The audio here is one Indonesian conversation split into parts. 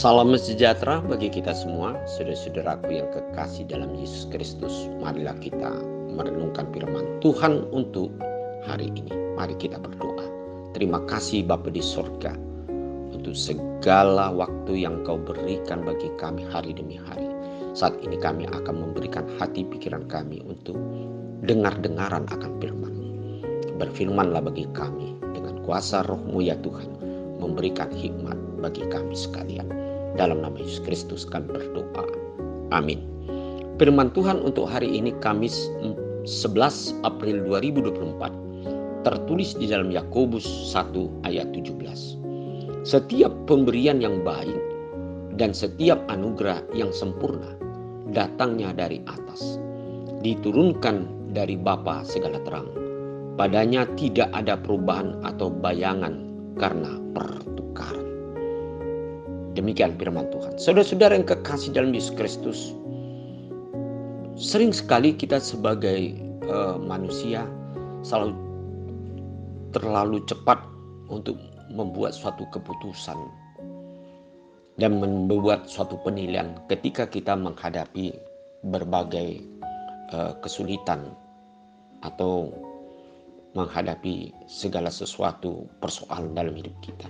Salam sejahtera bagi kita semua, saudara-saudaraku yang kekasih dalam Yesus Kristus. Marilah kita merenungkan firman Tuhan untuk hari ini. Mari kita berdoa. Terima kasih Bapa di surga untuk segala waktu yang Kau berikan bagi kami hari demi hari. Saat ini kami akan memberikan hati pikiran kami untuk dengar-dengaran akan firman. Berfirmanlah bagi kami dengan kuasa Roh-Mu ya Tuhan, memberikan hikmat bagi kami sekalian. Dalam nama Yesus Kristus kami berdoa. Amin. Firman Tuhan untuk hari ini Kamis 11 April 2024 tertulis di dalam Yakobus 1 ayat 17. Setiap pemberian yang baik dan setiap anugerah yang sempurna datangnya dari atas, diturunkan dari Bapa segala terang. Padanya tidak ada perubahan atau bayangan karena pertukaran. Demikian firman Tuhan. Saudara-saudara yang kekasih dalam Yesus Kristus, sering sekali kita sebagai manusia selalu terlalu cepat untuk membuat suatu keputusan dan membuat suatu penilaian ketika kita menghadapi berbagai kesulitan atau menghadapi segala sesuatu persoalan dalam hidup kita.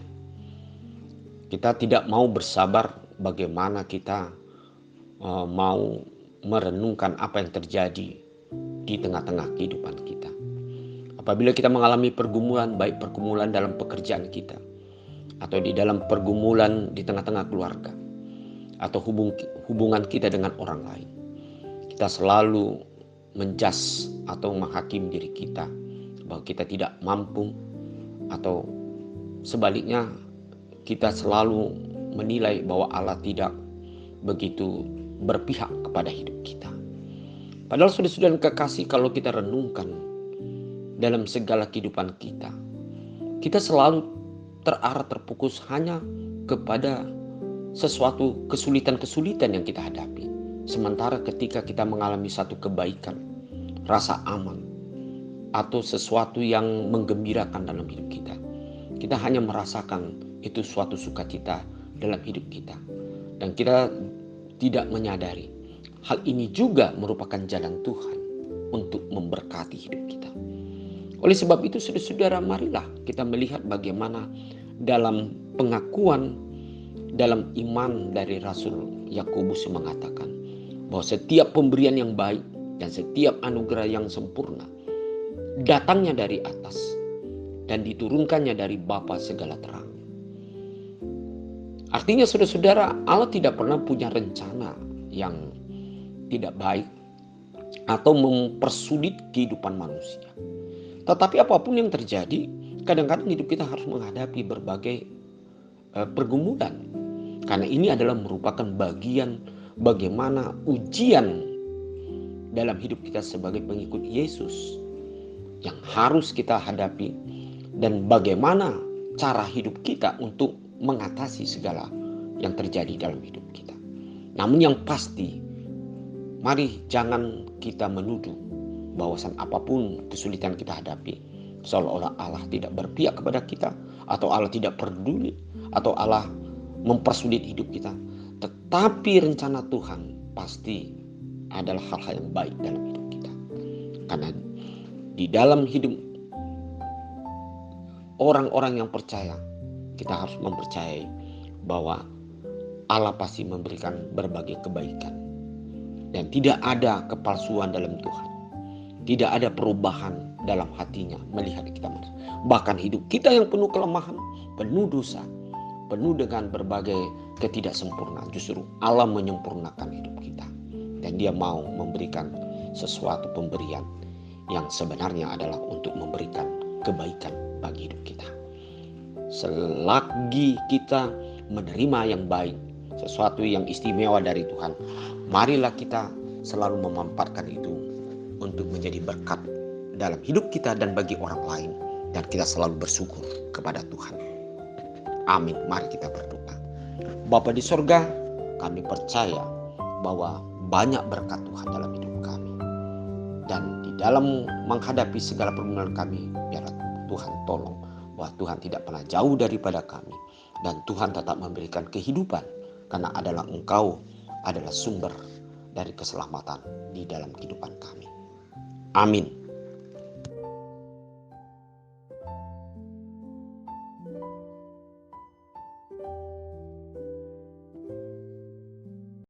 Kita tidak mau bersabar bagaimana kita mau merenungkan apa yang terjadi di tengah-tengah kehidupan kita. Apabila kita mengalami pergumulan, baik pergumulan dalam pekerjaan kita, atau di dalam pergumulan di tengah-tengah keluarga, atau hubungan kita dengan orang lain, kita selalu menjudge atau menghakimi diri kita bahwa kita tidak mampu, atau sebaliknya kita selalu menilai bahwa Allah tidak begitu berpihak kepada hidup kita. Padahal saudara-saudara yang kekasih, kalau kita renungkan dalam segala kehidupan kita, kita selalu terfokus hanya kepada sesuatu kesulitan-kesulitan yang kita hadapi. Sementara ketika kita mengalami satu kebaikan, rasa aman, atau sesuatu yang menggembirakan dalam hidup kita, kita hanya merasakan itu suatu sukacita dalam hidup kita. Dan kita tidak menyadari hal ini juga merupakan jalan Tuhan untuk memberkati hidup kita. Oleh sebab itu saudara-saudara, marilah kita melihat bagaimana dalam pengakuan dalam iman dari Rasul Yakobus mengatakan bahwa setiap pemberian yang baik dan setiap anugerah yang sempurna datangnya dari atas dan diturunkannya dari Bapa segala terang. Artinya saudara-saudara, Allah tidak pernah punya rencana yang tidak baik atau mempersulit kehidupan manusia. Tetapi apapun yang terjadi, kadang-kadang hidup kita harus menghadapi berbagai pergumulan. Karena ini adalah merupakan bagian bagaimana ujian dalam hidup kita sebagai pengikut Yesus yang harus kita hadapi, dan bagaimana cara hidup kita untuk mengatasi segala yang terjadi dalam hidup kita. Namun yang pasti, mari jangan kita menuduh bahwasan apapun kesulitan kita hadapi seolah-olah Allah tidak berpihak kepada kita, atau Allah tidak peduli, atau Allah mempersulit hidup kita. Tetapi rencana Tuhan pasti adalah hal-hal yang baik dalam hidup kita. Karena di dalam hidup orang-orang yang percaya, kita harus mempercayai bahwa Allah pasti memberikan berbagai kebaikan. Dan tidak ada kepalsuan dalam Tuhan. Tidak ada perubahan dalam hatinya melihat kita. Bahkan hidup kita yang penuh kelemahan, penuh dosa, penuh dengan berbagai ketidaksempurnaan, justru Allah menyempurnakan hidup kita. Dan Dia mau memberikan sesuatu pemberian yang sebenarnya adalah untuk memberikan kebaikan bagi hidup kita. Selagi kita menerima yang baik, sesuatu yang istimewa dari Tuhan, marilah kita selalu memanfaatkan itu untuk menjadi berkat dalam hidup kita dan bagi orang lain. Dan kita selalu bersyukur kepada Tuhan. Amin. Mari kita berdoa. Bapa di sorga, kami percaya bahwa banyak berkat Tuhan dalam hidup kami. Dan di dalam menghadapi segala pergumulan kami, biar Tuhan tolong bahwa Tuhan tidak pernah jauh daripada kami. Dan Tuhan tetap memberikan kehidupan karena adalah Engkau adalah sumber dari keselamatan di dalam kehidupan kami. Amin.